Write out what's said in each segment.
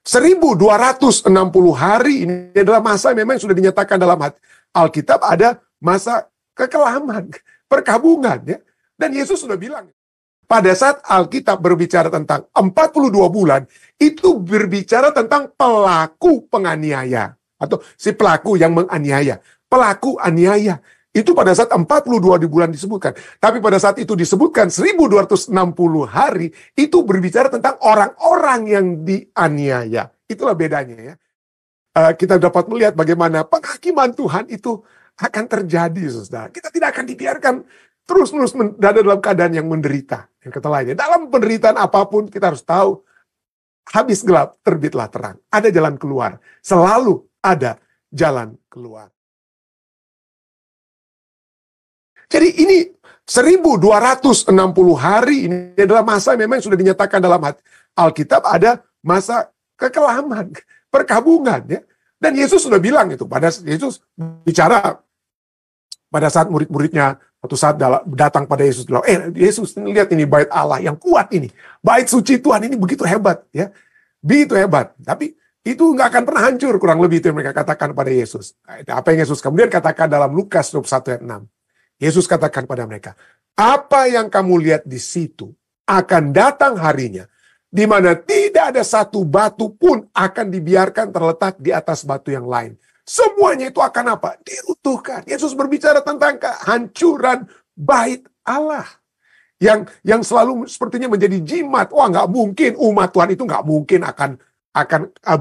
1260 hari ini adalah masa yang memang sudah dinyatakan dalam Alkitab, ada masa kekelaman, perkabungan, ya. Dan Yesus sudah bilang, pada saat Alkitab berbicara tentang 42 bulan, itu berbicara tentang pelaku penganiaya, atau si pelaku yang menganiaya, pelaku aniaya. Itu pada saat 42 di bulan disebutkan. Tapi pada saat itu disebutkan 1260 hari, itu berbicara tentang orang-orang yang dianiaya. Itulah bedanya, ya. Kita dapat melihat bagaimana penghakiman Tuhan itu akan terjadi, saudara. Kita tidak akan dibiarkan terus-menerus berada dalam keadaan yang menderita. Yang kata lainnya, dalam penderitaan apapun kita harus tahu, habis gelap, terbitlah terang. Ada jalan keluar. Selalu ada jalan keluar. Jadi ini 1260 hari ini adalah masa yang memang sudah dinyatakan dalam Alkitab, ada masa kekelaman, perkabungan, ya. Dan Yesus sudah bilang itu. Pada Yesus bicara pada saat murid-muridnya satu saat datang pada Yesus bilang, Yesus, lihat ini bait Allah yang kuat ini. Bait suci Tuhan ini begitu hebat, ya. Begitu hebat. Tapi itu nggak akan pernah hancur, kurang lebih itu yang mereka katakan pada Yesus. Apa yang Yesus kemudian katakan dalam Lukas 21 ayat 6. Yesus katakan pada mereka, apa yang kamu lihat di situ akan datang harinya, di mana tidak ada satu batu pun akan dibiarkan terletak di atas batu yang lain. Semuanya itu akan apa? Diruntuhkan. Yesus berbicara tentang kehancuran bait Allah. Yang selalu sepertinya menjadi jimat. Wah, nggak mungkin umat Tuhan itu nggak mungkin akan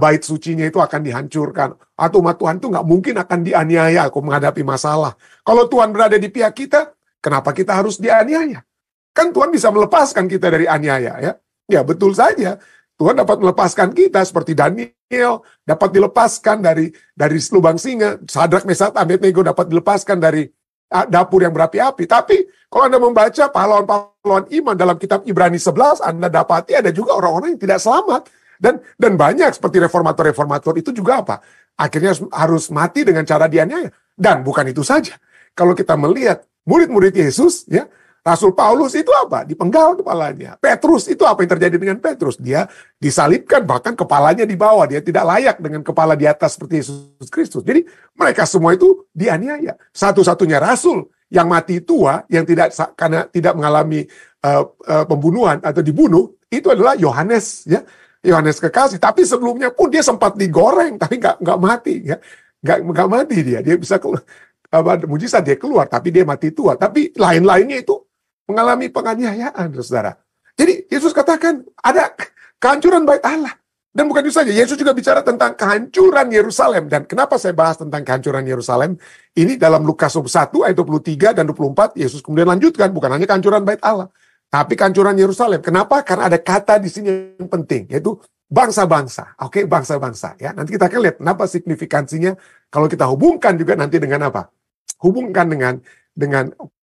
bait sucinya itu akan dihancurkan. Atau umat Tuhan itu nggak mungkin akan dianiaya atau menghadapi masalah. Kalau Tuhan berada di pihak kita, kenapa kita harus dianiaya? Kan Tuhan bisa melepaskan kita dari aniaya, ya. Ya, betul saja. Tuhan dapat melepaskan kita seperti Daniel dapat dilepaskan dari lubang singa, Sadrak, Mesak, Abednego dapat dilepaskan dari dapur yang berapi-api. Tapi kalau Anda membaca pahlawan-pahlawan iman dalam kitab Ibrani 11, Anda dapati ada juga orang-orang yang tidak selamat. Dan banyak seperti reformator-reformator itu juga apa? Akhirnya harus mati dengan cara dianiaya. Dan bukan itu saja. Kalau kita melihat murid-murid Yesus, ya, Rasul Paulus itu apa? Dipenggal kepalanya. Petrus itu apa yang terjadi dengan Petrus? Dia disalibkan, bahkan kepalanya di bawah. Dia tidak layak dengan kepala di atas seperti Yesus Kristus. Jadi mereka semua itu dianiaya. Satu-satunya rasul yang mati tua, yang karena tidak mengalami pembunuhan atau dibunuh, itu adalah Yohanes, ya. Yohanes kekasih, tapi sebelumnya pun dia sempat digoreng, tapi nggak mati, ya, nggak mati dia bisa mujizat dia keluar, tapi dia mati tua. Tapi lain-lainnya itu mengalami penganiayaan, saudara. Jadi Yesus katakan ada kehancuran bait Allah, dan bukan itu saja. Yesus juga bicara tentang kehancuran Yerusalem. Dan kenapa saya bahas tentang kehancuran Yerusalem? Ini dalam Lukas 1 ayat 23 dan 24, Yesus kemudian lanjutkan, bukan hanya kehancuran bait Allah, tapi kehancuran Yerusalem. Kenapa? Karena ada kata di sini yang penting, yaitu bangsa-bangsa. Oke, bangsa-bangsa. Ya, nanti kita akan lihat kenapa signifikansinya. Kalau kita hubungkan juga nanti dengan apa? Hubungkan dengan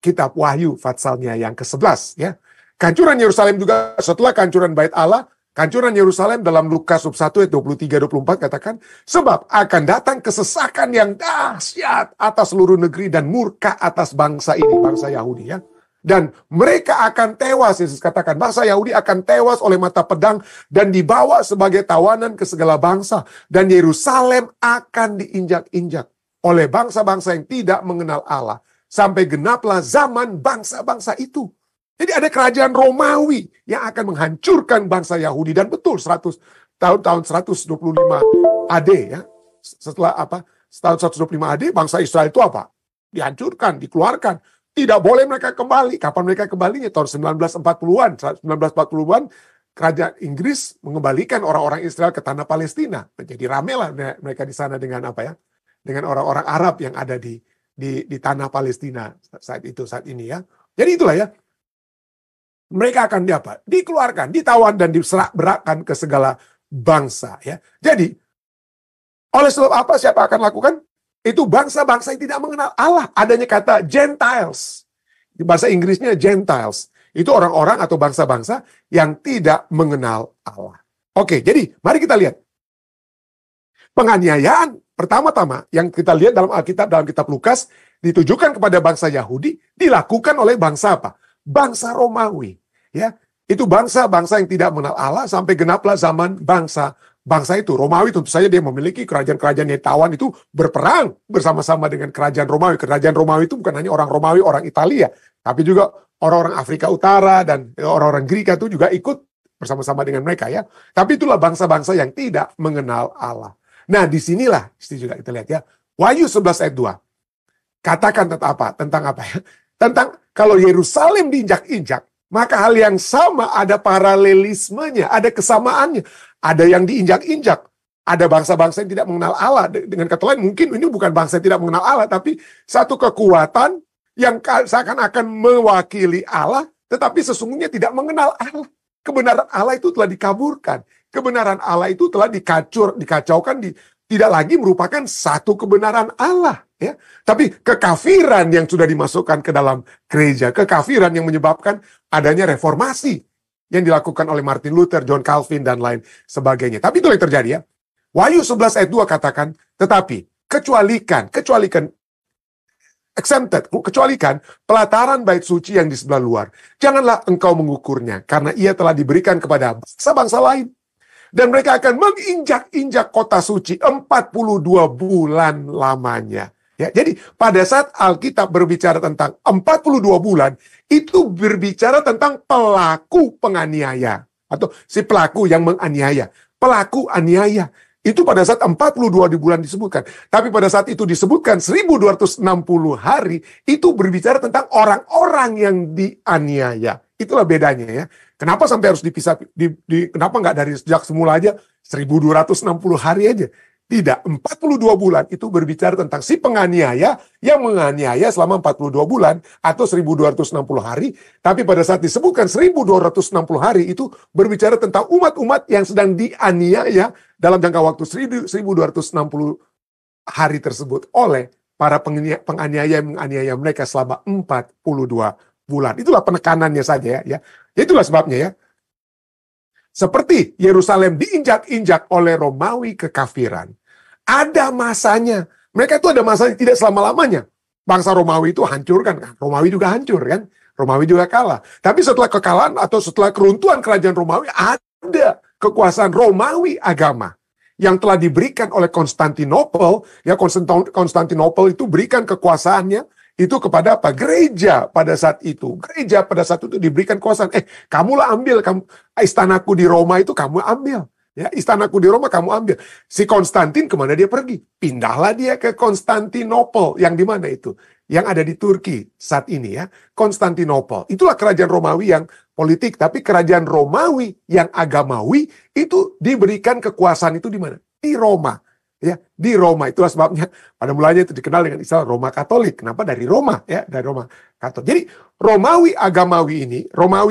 kitab Wahyu Fatsalnya yang ke-11. Ya, kehancuran Yerusalem juga setelah kehancuran bait Allah. Kehancuran Yerusalem dalam Lukas 1 ayat 23-24 katakan, sebab akan datang kesesakan yang dahsyat atas seluruh negeri dan murka atas bangsa ini, bangsa Yahudi, ya. Dan mereka akan tewas, Yesus katakan, bangsa Yahudi akan tewas oleh mata pedang dan dibawa sebagai tawanan ke segala bangsa. Dan Yerusalem akan diinjak-injak oleh bangsa-bangsa yang tidak mengenal Allah. Sampai genaplah zaman bangsa-bangsa itu. Jadi ada kerajaan Romawi yang akan menghancurkan bangsa Yahudi. Dan betul, tahun 125 AD, ya. Setelah apa? Tahun 125 AD, bangsa Israel itu apa? Dihancurkan, dikeluarkan. Tidak boleh mereka kembali. Kapan mereka kembalinya? Tahun 1940-an. 1940-an, kerajaan Inggris mengembalikan orang-orang Israel ke tanah Palestina. Jadi ramelah mereka di sana dengan apa, ya? Dengan orang-orang Arab yang ada di tanah Palestina saat ini, ya. Jadi itulah, ya. Mereka akan dikeluarkan, ditawan dan diserak-berakkan ke segala bangsa, ya. Jadi oleh sebab apa, siapa akan lakukan? Itu bangsa-bangsa yang tidak mengenal Allah. Adanya kata Gentiles. Di bahasa Inggrisnya Gentiles. Itu orang-orang atau bangsa-bangsa yang tidak mengenal Allah. Oke, jadi mari kita lihat. Penganiayaan pertama-tama yang kita lihat dalam Alkitab, dalam kitab Lukas, ditujukan kepada bangsa Yahudi, dilakukan oleh bangsa apa? Bangsa Romawi. Ya, itu bangsa-bangsa yang tidak mengenal Allah sampai genaplah zaman bangsa bangsa itu, Romawi tentu saja dia memiliki kerajaan-kerajaan yang tawan itu berperang bersama-sama dengan kerajaan Romawi. Kerajaan Romawi itu bukan hanya orang Romawi, orang Italia, tapi juga orang-orang Afrika Utara dan orang-orang Greek itu juga ikut bersama-sama dengan mereka ya. Tapi itulah bangsa-bangsa yang tidak mengenal Allah. Nah, disinilah juga kita lihat ya. Wahyu 11 ayat 2. Katakan tentang apa? Tentang apa ya? Tentang kalau Yerusalem diinjak-injak, maka hal yang sama ada paralelismenya, ada kesamaannya. Ada yang diinjak-injak. Ada bangsa-bangsa yang tidak mengenal Allah. Dengan kata lain, mungkin ini bukan bangsa yang tidak mengenal Allah, tapi satu kekuatan yang seakan-akan mewakili Allah, tetapi sesungguhnya tidak mengenal Allah. Kebenaran Allah itu telah dikaburkan. Kebenaran Allah itu telah dikacaukan, tidak lagi merupakan satu kebenaran Allah. Ya. Tapi kekafiran yang sudah dimasukkan ke dalam gereja, kekafiran yang menyebabkan adanya reformasi yang dilakukan oleh Martin Luther, John Calvin, dan lain sebagainya. Tapi itu yang terjadi ya. Wahyu 11 ayat 2 katakan, tetapi kecualikan pelataran bait suci yang di sebelah luar. Janganlah engkau mengukurnya, karena ia telah diberikan kepada bangsa-bangsa lain. Dan mereka akan menginjak-injak kota suci 42 bulan lamanya. Ya, jadi pada saat Alkitab berbicara tentang 42 bulan, itu berbicara tentang pelaku penganiaya. Atau si pelaku yang menganiaya. Pelaku aniaya. Itu pada saat 42 di bulan disebutkan. Tapi pada saat itu disebutkan 1260 hari, itu berbicara tentang orang-orang yang dianiaya. Itulah bedanya ya. Kenapa sampai harus dipisah? Kenapa nggak dari sejak semula aja 1260 hari aja? Tidak, 42 bulan itu berbicara tentang si penganiaya yang menganiaya selama 42 bulan atau 1260 hari. Tapi pada saat disebutkan 1260 hari itu berbicara tentang umat-umat yang sedang dianiaya dalam jangka waktu 1260 hari tersebut oleh para penganiaya yang menganiaya mereka selama 42 bulan. Itulah penekanannya saja ya. Itulah sebabnya ya. Seperti Yerusalem diinjak-injak oleh Romawi kekafiran. Ada masanya. Mereka itu ada masanya, tidak selama-lamanya. Bangsa Romawi itu hancur kan. Romawi juga hancur kan. Romawi juga kalah. Tapi setelah kekalahan atau setelah keruntuhan kerajaan Romawi, ada kekuasaan Romawi agama yang telah diberikan oleh Konstantinopel. Ya, Konstantinopel itu berikan kekuasaannya itu kepada apa? Gereja pada saat itu. Gereja pada saat itu diberikan kekuasaan. Kamulah ambil, istanaku di Roma itu kamu ambil. Ya, istanaku di Roma kamu ambil. Si Konstantin kemana dia pergi? Pindahlah dia ke Konstantinopel. Yang di mana itu? Yang ada di Turki saat ini ya. Konstantinopel. Itulah kerajaan Romawi yang politik. Tapi kerajaan Romawi yang agamawi itu diberikan kekuasaan itu di mana? Di Roma. Ya, di Roma. Itulah sebabnya pada mulanya itu dikenal dengan istilah Roma Katolik. Kenapa? Dari Roma ya, dari Roma Katolik. Jadi Romawi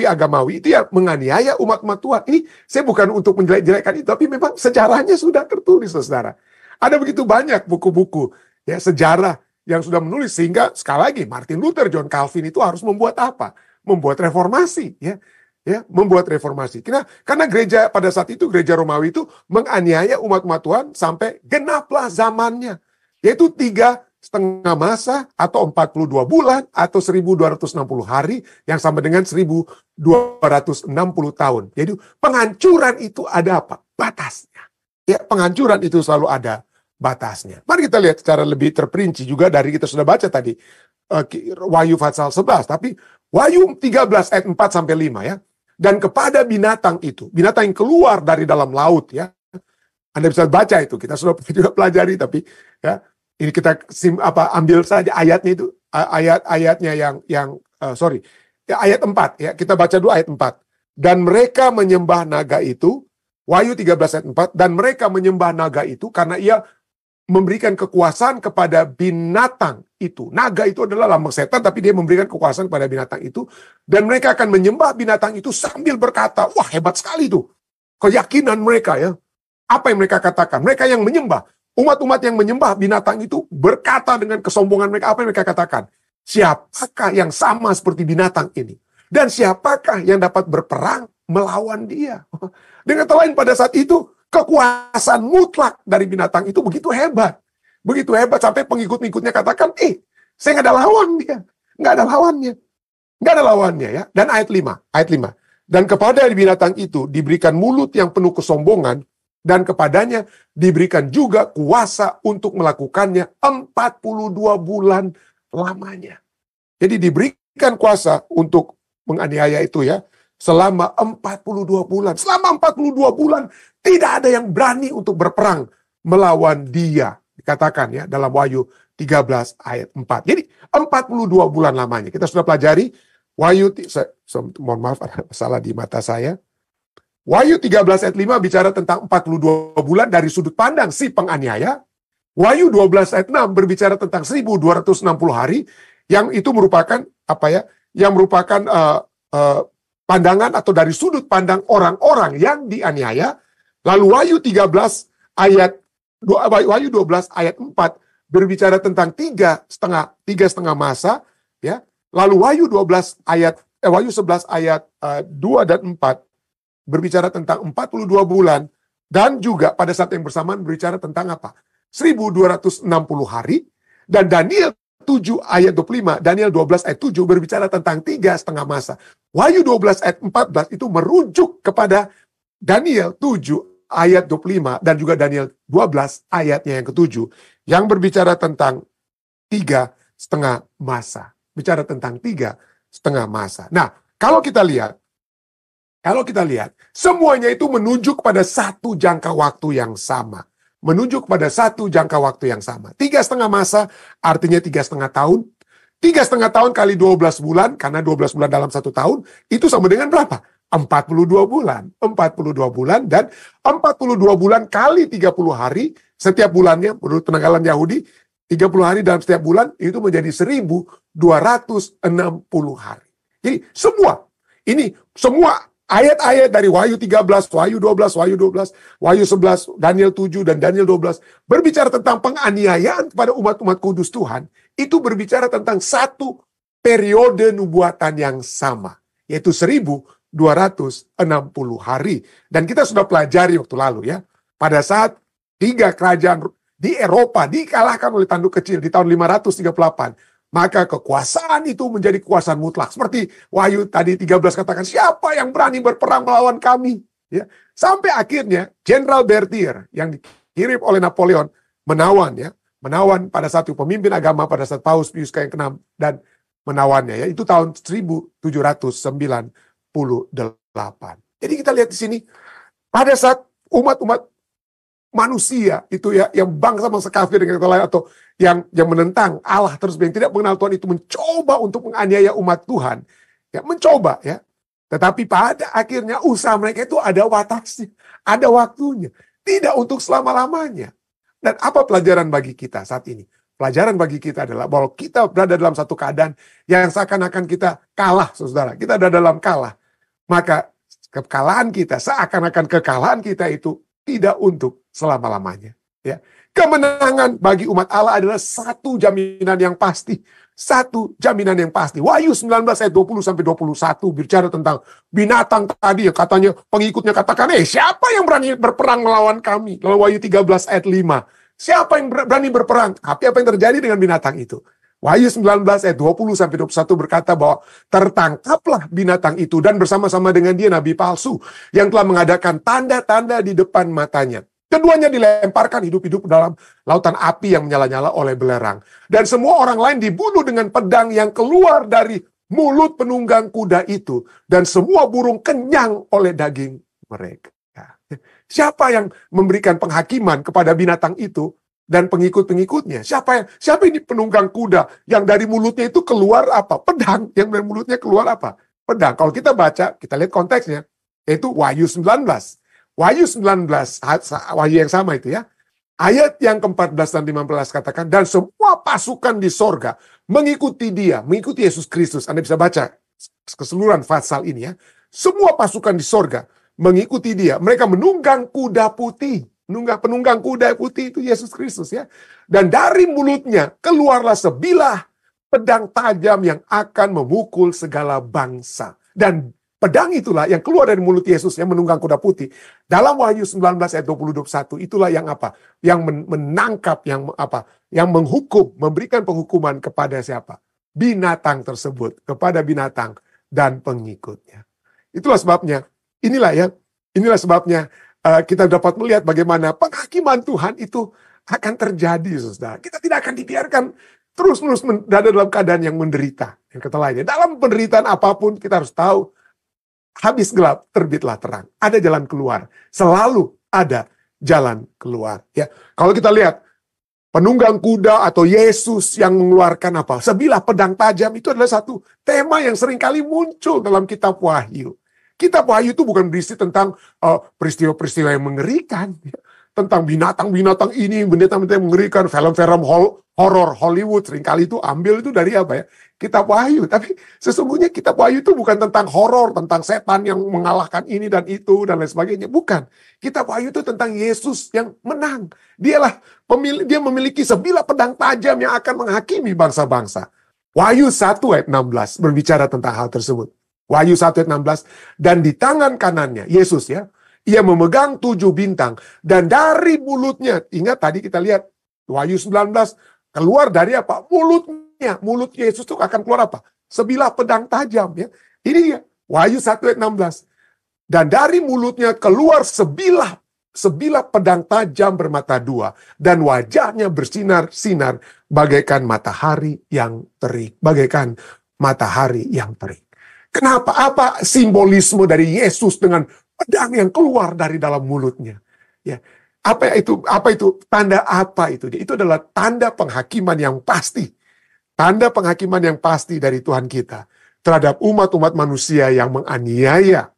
agamawi itu ya menganiaya umat-umat Tuhan. Ini saya bukan untuk menjelek-jelekkan itu, tapi memang sejarahnya sudah tertulis, saudara. Ada begitu banyak buku-buku ya sejarah yang sudah menulis sehingga sekali lagi Martin Luther, John Calvin itu harus membuat apa? Membuat reformasi ya. Ya, membuat reformasi. Karena gereja pada saat itu, gereja Romawi itu menganiaya umat-umat Tuhan sampai genaplah zamannya. Yaitu 3,5 masa atau 42 bulan atau 1260 hari yang sama dengan 1260 tahun. Jadi penghancuran itu ada apa? Batasnya. Ya, penghancuran itu selalu ada batasnya. Mari kita lihat secara lebih terperinci juga dari kita sudah baca tadi Wahyu pasal 11, tapi Wahyu 13 ayat 4 sampai 5 ya. Dan kepada binatang itu, binatang yang keluar dari dalam laut ya. Anda bisa baca itu, kita sudah juga pelajari, tapi ya ini kita ambil saja ayatnya itu, ayat-ayatnya ayat 4 ya. Kita baca dulu ayat 4. Dan mereka menyembah naga itu, Wahyu 13 ayat 4, dan mereka menyembah naga itu karena ia memberikan kekuasaan kepada binatang itu. Naga itu adalah lambang setan, tapi dia memberikan kekuasaan kepada binatang itu. Dan mereka akan menyembah binatang itu sambil berkata, wah hebat sekali itu. Keyakinan mereka ya. Apa yang mereka katakan? Mereka yang menyembah. Umat-umat yang menyembah binatang itu berkata dengan kesombongan mereka. Apa yang mereka katakan? Siapakah yang sama seperti binatang ini? Dan siapakah yang dapat berperang melawan dia? Dengan kata lain pada saat itu, kekuasaan mutlak dari binatang itu begitu hebat. Begitu hebat sampai pengikut-pengikutnya katakan, saya nggak ada lawan dia. Nggak ada lawannya. Nggak ada lawannya ya. Dan ayat 5. Dan kepada binatang itu diberikan mulut yang penuh kesombongan dan kepadanya diberikan juga kuasa untuk melakukannya 42 bulan lamanya. Jadi diberikan kuasa untuk menganiaya itu ya, selama 42 bulan. Selama 42 bulan tidak ada yang berani untuk berperang melawan dia. Dikatakan ya dalam Wahyu 13 ayat 4. Jadi 42 bulan lamanya. Kita sudah pelajari Wahyu, mohon maaf ada masalah di mata saya. Wahyu 13 ayat 5 bicara tentang 42 bulan dari sudut pandang si penganiaya. Wahyu 12 ayat 6 berbicara tentang 1260 hari, yang itu merupakan apa ya? Yang merupakan pandangan atau dari sudut pandang orang-orang yang dianiaya. Lalu Wahyu 13 ayat Wahyu 12 ayat 4 berbicara tentang tiga setengah masa, ya. Lalu Wahyu 11 ayat 2 dan 4 berbicara tentang 42 bulan, dan juga pada saat yang bersamaan berbicara tentang apa? 1260 hari, dan Daniel 7 ayat 25, Daniel 12 ayat 7 berbicara tentang 3,5 masa. Wahyu 12 ayat 14 itu merujuk kepada Daniel 7 ayat 25 dan juga Daniel 12 ayatnya yang ke-7 yang berbicara tentang 3,5 masa. Bicara tentang 3,5 masa. Nah, kalau kita lihat semuanya itu menuju kepada satu jangka waktu yang sama. Menuju kepada satu jangka waktu yang sama. 3,5 masa artinya 3,5 tahun. 3,5 tahun kali 12 bulan, karena 12 bulan dalam satu tahun, itu sama dengan berapa? 42 bulan. 42 bulan, dan 42 bulan kali 30 hari, setiap bulannya, menurut penanggalan Yahudi, 30 hari dalam setiap bulan, itu menjadi 1260 hari. Jadi semua ayat-ayat dari Wahyu 13, Wahyu 12, Wahyu 11, Daniel 7, dan Daniel 12 berbicara tentang penganiayaan kepada umat-umat kudus Tuhan. Itu berbicara tentang satu periode nubuatan yang sama, yaitu 1260 hari. Dan kita sudah pelajari waktu lalu ya, pada saat 3 kerajaan di Eropa dikalahkan oleh tanduk kecil di tahun 538, maka kekuasaan itu menjadi kekuasaan mutlak. Seperti Wahyu tadi 13 katakan, siapa yang berani berperang melawan kami? Ya. Sampai akhirnya Jenderal Berthier yang dikirim oleh Napoleon menawan pada saat itu pemimpin agama pada saat Paus Pius ke-6 dan menawannya ya. Itu tahun 1798. Jadi kita lihat di sini pada saat umat-umat manusia itu ya, yang bangsa-bangsa kafir dengan kata lain, atau yang menentang Allah terus, yang tidak mengenal Tuhan itu mencoba untuk menganiaya umat Tuhan, ya mencoba ya. Tetapi pada akhirnya usaha mereka itu ada batasnya, ada waktunya, tidak untuk selama-lamanya. Dan apa pelajaran bagi kita saat ini? Pelajaran bagi kita adalah bahwa kita berada dalam satu keadaan yang seakan-akan kita kalah, saudara. Kita ada dalam kalah. Maka kekalahan kita, seakan-akan kekalahan kita itu tidak untuk selama-lamanya. Ya. Kemenangan bagi umat Allah adalah satu jaminan yang pasti. Satu jaminan yang pasti. Wahyu 19 ayat 20-21 bicara tentang binatang tadi. Katanya pengikutnya katakan, siapa yang berani berperang melawan kami? Lalu Wahyu 13 ayat 5. Siapa yang berani berperang? Tapi apa yang terjadi dengan binatang itu? Wahyu 19 ayat 20-21 berkata bahwa tertangkaplah binatang itu dan bersama-sama dengan dia nabi palsu yang telah mengadakan tanda-tanda di depan matanya. Keduanya dilemparkan hidup-hidup dalam lautan api yang menyala-nyala oleh belerang. Dan semua orang lain dibunuh dengan pedang yang keluar dari mulut penunggang kuda itu. Dan semua burung kenyang oleh daging mereka. Siapa yang memberikan penghakiman kepada binatang itu dan pengikut-pengikutnya? Siapa ini penunggang kuda yang dari mulutnya itu keluar apa? Pedang. Yang dari mulutnya keluar apa? Pedang. Kalau kita baca, kita lihat konteksnya, yaitu Wahyu 19. Wahyu 19, Wahyu yang sama itu ya. Ayat yang ke-14 dan 15 katakan, dan semua pasukan di sorga mengikuti dia, mengikuti Yesus Kristus. Anda bisa baca keseluruhan pasal ini ya. Semua pasukan di sorga mengikuti dia. Mereka menunggang kuda putih. Penunggang kuda putih itu Yesus Kristus ya. Dan dari mulutnya keluarlah sebilah pedang tajam yang akan memukul segala bangsa. Dan pedang itulah yang keluar dari mulut Yesus yang menunggang kuda putih. Dalam Wahyu 19 ayat 20-21 itulah yang apa? Yang menangkap, yang menghukum, memberikan penghukuman kepada siapa? Binatang tersebut, kepada binatang dan pengikutnya. Itulah sebabnya, inilah sebabnya kita dapat melihat bagaimana penghakiman Tuhan itu akan terjadi, saudara. Kita tidak akan dibiarkan terus-menerus berada dalam keadaan yang menderita. Yang kata lainnya, dalam penderitaan apapun kita harus tahu, habis gelap, terbitlah terang. Ada jalan keluar. Selalu ada jalan keluar. Ya, kalau kita lihat penunggang kuda atau Yesus yang mengeluarkan apa? Sebilah pedang tajam, itu adalah satu tema yang seringkali muncul dalam kitab Wahyu. Kitab Wahyu itu bukan berisi tentang peristiwa-peristiwa yang mengerikan. Tentang binatang-binatang ini, binatang-binatang yang mengerikan, film-film horor Hollywood seringkali itu ambil itu dari apa ya? Kitab Wahyu. Tapi sesungguhnya kitab Wahyu itu bukan tentang horor, tentang setan yang mengalahkan ini dan itu dan lain sebagainya. Bukan. Kitab Wahyu itu tentang Yesus yang menang. Dia memiliki sebilah pedang tajam yang akan menghakimi bangsa-bangsa. Wahyu 1 ayat 16 berbicara tentang hal tersebut. Wahyu 1 ayat 16, dan di tangan kanannya Yesus, ya, ia memegang 7 bintang, dan dari mulutnya, ingat tadi kita lihat Wahyu 19, keluar dari apa? Mulutnya. Mulut Yesus itu akan keluar apa? Sebilah pedang tajam. Ya. Ini ya, Wahyu 1 ayat 16. Dan dari mulutnya keluar sebilah pedang tajam bermata dua, dan wajahnya bersinar-sinar bagaikan matahari yang terik. Bagaikan matahari yang terik. Kenapa? Apa simbolisme dari Yesus dengan pedang yang keluar dari dalam mulutnya? Ya. Apa itu? Tanda apa itu? Itu adalah tanda penghakiman yang pasti. Tanda penghakiman yang pasti dari Tuhan kita terhadap umat-umat manusia yang menganiaya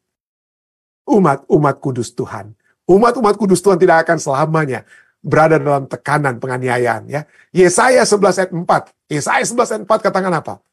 umat-umat kudus Tuhan. Umat-umat kudus Tuhan tidak akan selamanya berada dalam tekanan penganiayaan. Ya. Yesaya 11 ayat 4. Yesaya 11 ayat 4 katakan apa?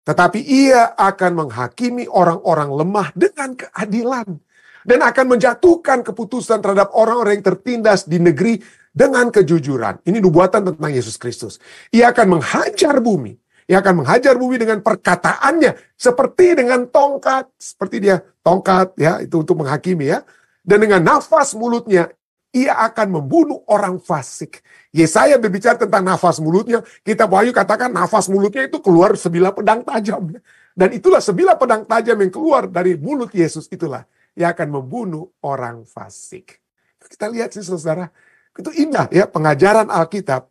Tetapi ia akan menghakimi orang-orang lemah dengan keadilan. Dan akan menjatuhkan keputusan terhadap orang-orang yang tertindas di negeri dengan kejujuran. Ini nubuatan tentang Yesus Kristus. Ia akan menghajar bumi. Ia akan menghajar bumi dengan perkataannya. Seperti dengan tongkat. Seperti dia tongkat, ya, itu untuk menghakimi, ya. Dan dengan nafas mulutnya, ia akan membunuh orang fasik. Yesaya berbicara tentang nafas mulutnya. Kitab Wahyu katakan nafas mulutnya itu keluar sebilah pedang tajam. Dan itulah sebilah pedang tajam yang keluar dari mulut Yesus. Itulah yang akan membunuh orang fasik. Kita lihat sih, saudara. Itu indah ya, pengajaran Alkitab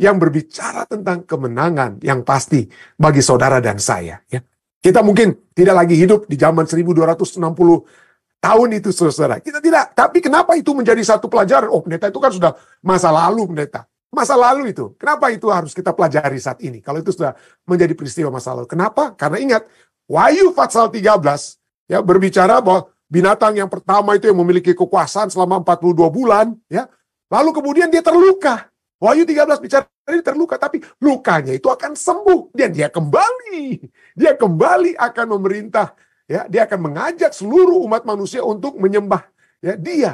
yang berbicara tentang kemenangan yang pasti bagi saudara dan saya. Ya. Kita mungkin tidak lagi hidup di zaman 1260 tahun itu, saudara. Kita tidak. Tapi kenapa itu menjadi satu pelajaran? Oh, pendeta, itu kan sudah masa lalu, pendeta. Masa lalu itu. Kenapa itu harus kita pelajari saat ini? Kalau itu sudah menjadi peristiwa masa lalu. Kenapa? Karena ingat, Wahyu pasal 13 ya, berbicara bahwa binatang yang pertama itu yang memiliki kekuasaan selama 42 bulan. Ya. Lalu kemudian dia terluka. Wahyu 13 bicara dia terluka, tapi lukanya itu akan sembuh. Dan dia kembali. Dia kembali akan memerintah. Ya, dia akan mengajak seluruh umat manusia untuk menyembah, ya, dia.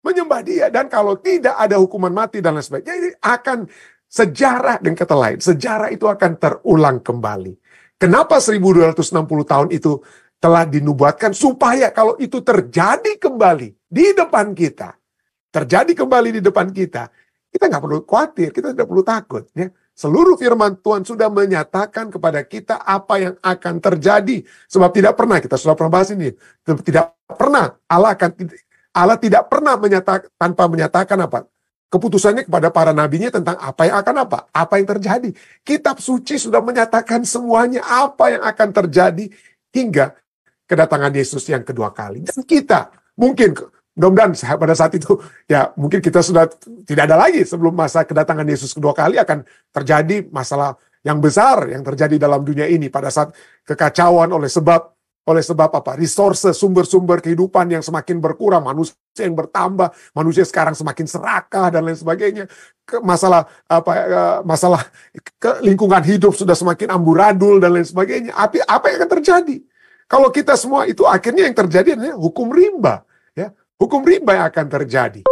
Menyembah dia. Dan kalau tidak ada hukuman mati dan lain sebagainya, jadi akan sejarah, dan kata lain, sejarah itu akan terulang kembali. Kenapa 1260 tahun itu telah dinubuatkan? Supaya kalau itu terjadi kembali di depan kita, terjadi kembali di depan kita nggak perlu khawatir, kita tidak perlu takut. Ya. Seluruh firman Tuhan sudah menyatakan kepada kita apa yang akan terjadi. Sebab tidak pernah, kita sudah pernah bahas ini, tidak pernah, Allah tidak pernah tanpa menyatakan apa? Keputusannya kepada para nabinya tentang apa yang akan apa yang terjadi. Kitab suci sudah menyatakan semuanya apa yang akan terjadi hingga kedatangan Yesus yang kedua kali. Dan kita mungkin mudah-mudahan pada saat itu ya mungkin kita sudah tidak ada lagi, sebelum masa kedatangan Yesus kedua kali akan terjadi masalah yang besar yang terjadi dalam dunia ini pada saat kekacauan oleh sebab apa? Resources, sumber-sumber kehidupan yang semakin berkurang, manusia yang bertambah, manusia sekarang semakin serakah dan lain sebagainya. Masalah lingkungan hidup sudah semakin amburadul dan lain sebagainya. Apa yang akan terjadi? Kalau kita semua itu akhirnya yang terjadi adalah hukum rimba, ya. Hukum rimba yang akan terjadi.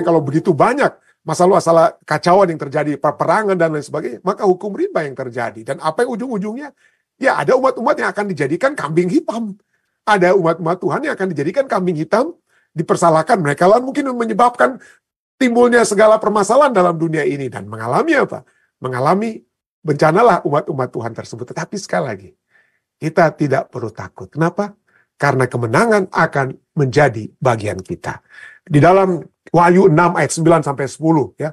Kalau begitu banyak masalah-masalah kacauan yang terjadi, peperangan dan lain sebagainya, maka hukum rimba yang terjadi. Dan apa yang ujung-ujungnya? Ya ada umat-umat yang akan dijadikan kambing hitam. Ada umat-umat Tuhan yang akan dijadikan kambing hitam, dipersalahkan. Mereka lah mungkin menyebabkan timbulnya segala permasalahan dalam dunia ini. Dan mengalami apa? Mengalami bencanalah umat-umat Tuhan tersebut. Tetapi sekali lagi, kita tidak perlu takut. Kenapa? Karena kemenangan akan menjadi bagian kita. Di dalam Wahyu 6 ayat 9 sampai 10 ya.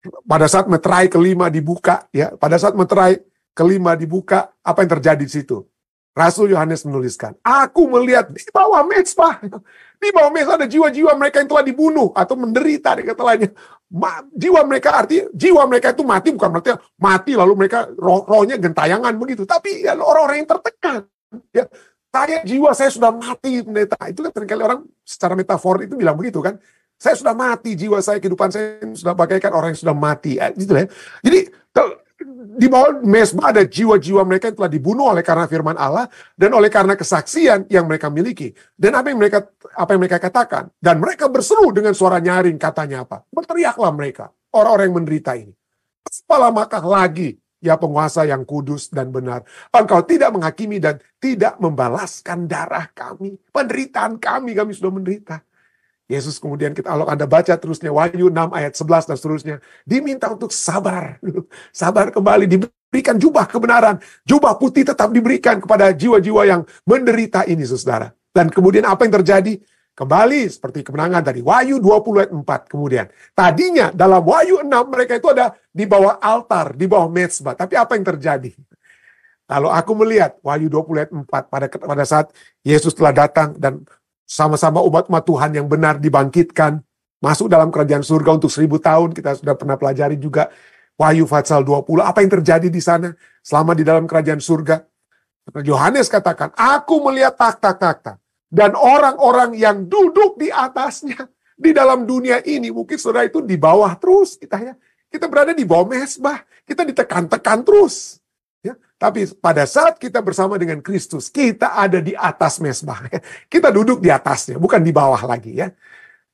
Pada saat meterai kelima dibuka ya, pada saat meterai kelima dibuka, apa yang terjadi di situ? Rasul Yohanes menuliskan, aku melihat di bawah mezbah, di bawah mezbah ada jiwa-jiwa mereka yang telah dibunuh atau menderita, di kata lainnya. Jiwa mereka artinya, jiwa mereka itu mati bukan berarti mati lalu mereka rohnya gentayangan begitu, tapi ya, orang-orang yang tertekan. Ya, jiwa saya sudah mati, pendeta. Itu kan seringkali orang secara metafor itu bilang begitu kan. Saya sudah mati, jiwa saya, kehidupan saya sudah bagaikan orang yang sudah mati. Gitu ya. Jadi di bawah mezbah ada jiwa-jiwa mereka yang telah dibunuh oleh karena firman Allah dan oleh karena kesaksian yang mereka miliki. Dan apa yang mereka katakan? Dan mereka berseru dengan suara nyaring, katanya apa? Berteriaklah mereka, orang-orang yang menderita ini. Apalamakah lagi, ya penguasa yang kudus dan benar, engkau tidak menghakimi dan tidak membalaskan darah kami, penderitaan kami sudah menderita. Yesus kemudian kalau Anda baca terusnya Wahyu 6 ayat 11 dan seterusnya, diminta untuk sabar. Sabar kembali, diberikan jubah kebenaran. Jubah putih tetap diberikan kepada jiwa-jiwa yang menderita ini, saudara. Dan kemudian apa yang terjadi? Kembali seperti kemenangan tadi. Wahyu 20 ayat 4 kemudian. Tadinya dalam Wahyu 6 mereka itu ada di bawah altar, di bawah mezbah. Tapi apa yang terjadi? Lalu aku melihat Wahyu 20 ayat 4 pada saat Yesus telah datang dan sama-sama umat-umat Tuhan yang benar dibangkitkan, masuk dalam kerajaan surga untuk 1000 tahun. Kita sudah pernah pelajari juga Wahyu pasal 20. Apa yang terjadi di sana selama di dalam kerajaan surga? Yohanes katakan, aku melihat takhta-takhta dan orang-orang yang duduk di atasnya. Di dalam dunia ini, mungkin saudara itu di bawah terus kita ya. Kita berada di bawah mezbah, kita ditekan-tekan terus. Ya, tapi pada saat kita bersama dengan Kristus, kita ada di atas mezbah. Kita duduk di atasnya, bukan di bawah lagi ya.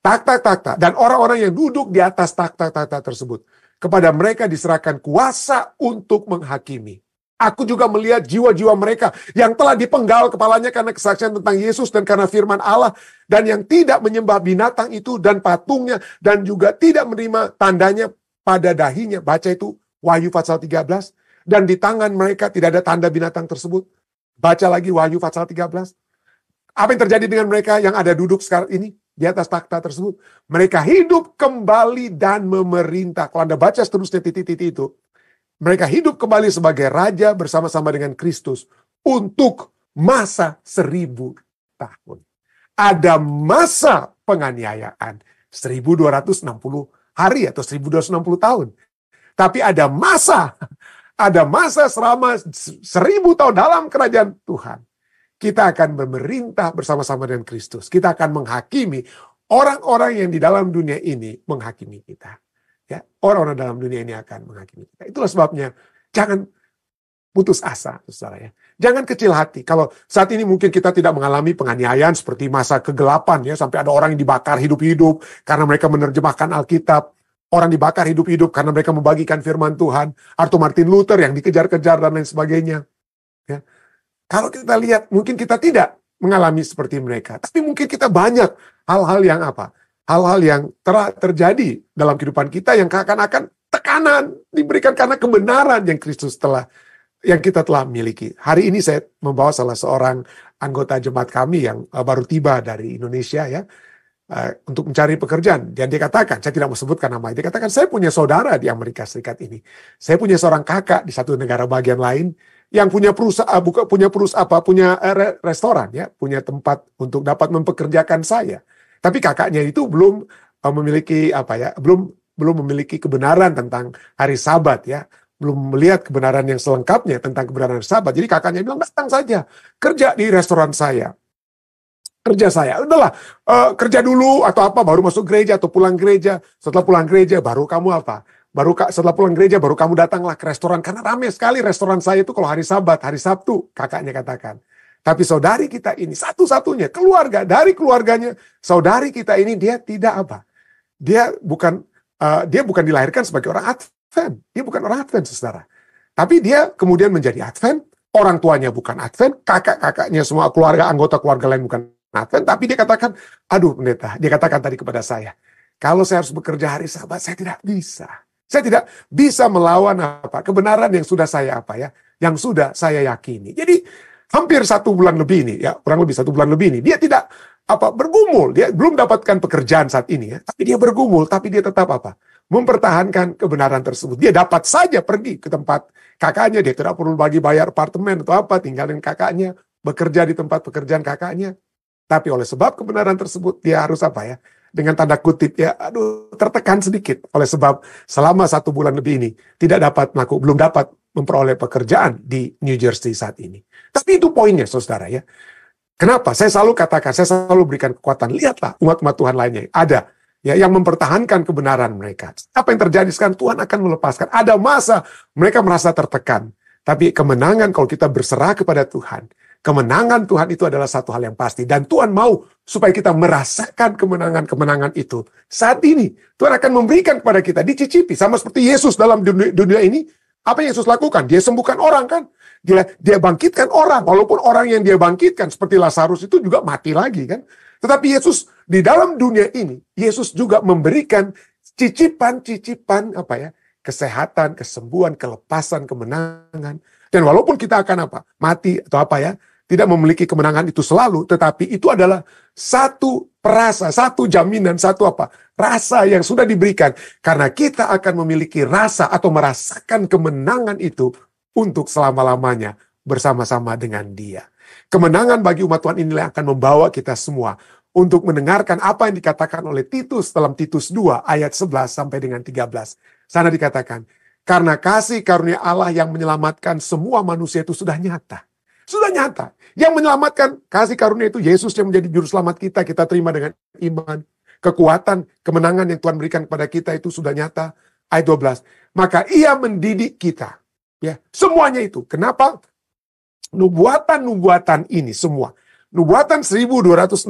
Takhta-takhta dan orang-orang yang duduk di atas takhta-takhta tersebut, kepada mereka diserahkan kuasa untuk menghakimi. Aku juga melihat jiwa-jiwa mereka yang telah dipenggal kepalanya karena kesaksian tentang Yesus dan karena firman Allah, dan yang tidak menyembah binatang itu dan patungnya, dan juga tidak menerima tandanya pada dahinya. Baca itu Wahyu pasal 13. Dan di tangan mereka tidak ada tanda binatang tersebut. Baca lagi Wahyu pasal 13. Apa yang terjadi dengan mereka yang ada duduk sekarang ini di atas takhta tersebut? Mereka hidup kembali dan memerintah. Kalau Anda baca seterusnya titik-titik itu, mereka hidup kembali sebagai raja bersama-sama dengan Kristus untuk masa 1000 tahun. Ada masa penganiayaan 1260 hari atau 1260 tahun. Tapi ada masa selama 1000 tahun dalam kerajaan Tuhan. Kita akan memerintah bersama-sama dengan Kristus. Kita akan menghakimi orang-orang yang di dalam dunia ini menghakimi kita. Ya, orang-orang dalam dunia ini akan menghakimi kita. Itulah sebabnya jangan putus asa, saudara ya. Jangan kecil hati. Kalau saat ini mungkin kita tidak mengalami penganiayaan seperti masa kegelapan ya, sampai ada orang yang dibakar hidup-hidup karena mereka menerjemahkan Alkitab. Orang dibakar hidup-hidup karena mereka membagikan firman Tuhan. Atau Martin Luther yang dikejar-kejar dan lain sebagainya. Ya. Kalau kita lihat, mungkin kita tidak mengalami seperti mereka. Tapi mungkin kita banyak hal-hal yang apa? Hal-hal yang terjadi dalam kehidupan kita yang akan tekanan diberikan karena kebenaran yang yang kita telah miliki. Hari ini saya membawa salah seorang anggota jemaat kami yang baru tiba dari Indonesia ya. Untuk mencari pekerjaan. Dan dia katakan, saya tidak mau sebutkan namanya, dia katakan, saya punya saudara di Amerika Serikat ini. Saya punya seorang kakak di satu negara bagian lain yang punya restoran ya, punya tempat untuk dapat mempekerjakan saya. Tapi kakaknya itu belum memiliki belum memiliki kebenaran tentang hari Sabat ya. Belum melihat kebenaran yang selengkapnya tentang kebenaran hari Sabat. Jadi kakaknya bilang, datang saja kerja di restoran saya. Kerja saya, udahlah kerja dulu atau apa, baru masuk gereja atau pulang gereja. Setelah pulang gereja baru kamu apa? Setelah pulang gereja baru kamu datanglah ke restoran, karena ramai sekali restoran saya itu kalau hari Sabat, hari Sabtu, kakaknya katakan. Tapi saudari kita ini satu-satunya dari keluarganya, saudari kita ini dia tidak apa? Dia bukan dilahirkan sebagai orang Advent. Dia bukan orang Advent, saudara. Tapi dia kemudian menjadi Advent. Orang tuanya bukan Advent, kakak-kakaknya semua anggota keluarga lain bukan Advent, tapi dia katakan, aduh pendeta, dia katakan tadi kepada saya, kalau saya harus bekerja hari Sabat, saya tidak bisa. Saya tidak bisa melawan kebenaran yang sudah saya yang sudah saya yakini. Jadi hampir 1 bulan lebih ini, ya kurang lebih 1 bulan lebih ini, dia tidak bergumul. Dia belum dapatkan pekerjaan saat ini ya, tapi dia bergumul, tapi dia tetap mempertahankan kebenaran tersebut. Dia dapat saja pergi ke tempat kakaknya, dia tidak perlu bagi bayar apartemen atau tinggalin kakaknya, bekerja di tempat pekerjaan kakaknya. Tapi oleh sebab kebenaran tersebut, dia harus dengan tanda kutip tertekan sedikit. Oleh sebab selama 1 bulan lebih ini belum dapat memperoleh pekerjaan di New Jersey saat ini. Tapi itu poinnya, saudara ya. Kenapa? Saya selalu katakan, saya selalu berikan kekuatan. Lihatlah umat-umat Tuhan lainnya. Ada yang mempertahankan kebenaran mereka. Apa yang terjadi sekarang? Tuhan akan melepaskan. Ada masa mereka merasa tertekan. Tapi kemenangan kalau kita berserah kepada Tuhan. Kemenangan Tuhan itu adalah satu hal yang pasti. Dan Tuhan mau supaya kita merasakan kemenangan-kemenangan itu. Saat ini, Tuhan akan memberikan kepada kita, dicicipi. Sama seperti Yesus dalam dunia ini. Apa yang Yesus lakukan? Dia sembuhkan orang kan? Dia bangkitkan orang. Walaupun orang yang dia bangkitkan, seperti Lazarus itu juga mati lagi kan? Tetapi Yesus di dalam dunia ini, Yesus juga memberikan cicipan-cicipan kesehatan, kesembuhan, kelepasan, kemenangan. Dan walaupun kita akan mati atau tidak memiliki kemenangan itu selalu, tetapi itu adalah satu perasa, satu jaminan, rasa yang sudah diberikan. Karena kita akan memiliki rasa atau merasakan kemenangan itu untuk selama-lamanya bersama-sama dengan Dia. Kemenangan bagi umat Tuhan inilah yang akan membawa kita semua untuk mendengarkan apa yang dikatakan oleh Titus dalam Titus 2 ayat 11 sampai dengan 13. Sana dikatakan, karena kasih karunia Allah yang menyelamatkan semua manusia itu sudah nyata. Sudah nyata. Yang menyelamatkan kasih karunia itu Yesus yang menjadi juru selamat kita. Kita terima dengan iman. Kekuatan, kemenangan yang Tuhan berikan kepada kita itu sudah nyata. Ayat 12. Maka Ia mendidik kita. Ya, semuanya itu. Kenapa? Nubuatan ini semua. Nubuatan 1260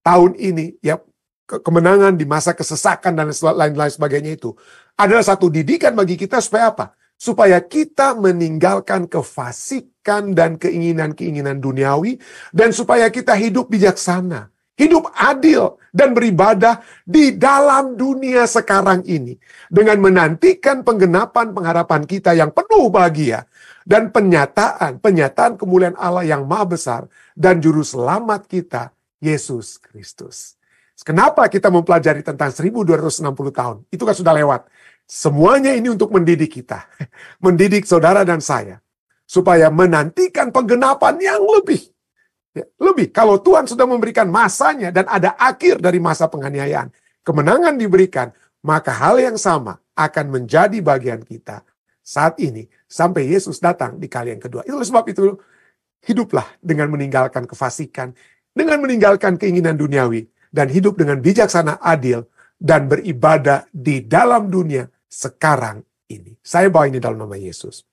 tahun ini, ya, kemenangan di masa kesesakan dan lain-lain sebagainya itu adalah satu didikan bagi kita supaya supaya kita meninggalkan kefasikan dan keinginan-keinginan duniawi, dan supaya kita hidup bijaksana, hidup adil, dan beribadah di dalam dunia sekarang ini, dengan menantikan penggenapan pengharapan kita yang penuh bahagia, dan penyataan kemuliaan Allah yang maha besar, dan juru selamat kita, Yesus Kristus. Kenapa kita mempelajari tentang 1260 tahun? Itu kan sudah lewat. Semuanya ini untuk mendidik kita. Mendidik saudara dan saya. Supaya menantikan penggenapan yang lebih. Lebih. Kalau Tuhan sudah memberikan masanya dan ada akhir dari masa penganiayaan. Kemenangan diberikan. Maka hal yang sama akan menjadi bagian kita saat ini. Sampai Yesus datang di kali yang kedua. Itu sebab itu hiduplah dengan meninggalkan kefasikan. Dengan meninggalkan keinginan duniawi. Dan hidup dengan bijaksana, adil, dan beribadah di dalam dunia sekarang ini. Saya bawa ini dalam nama Yesus.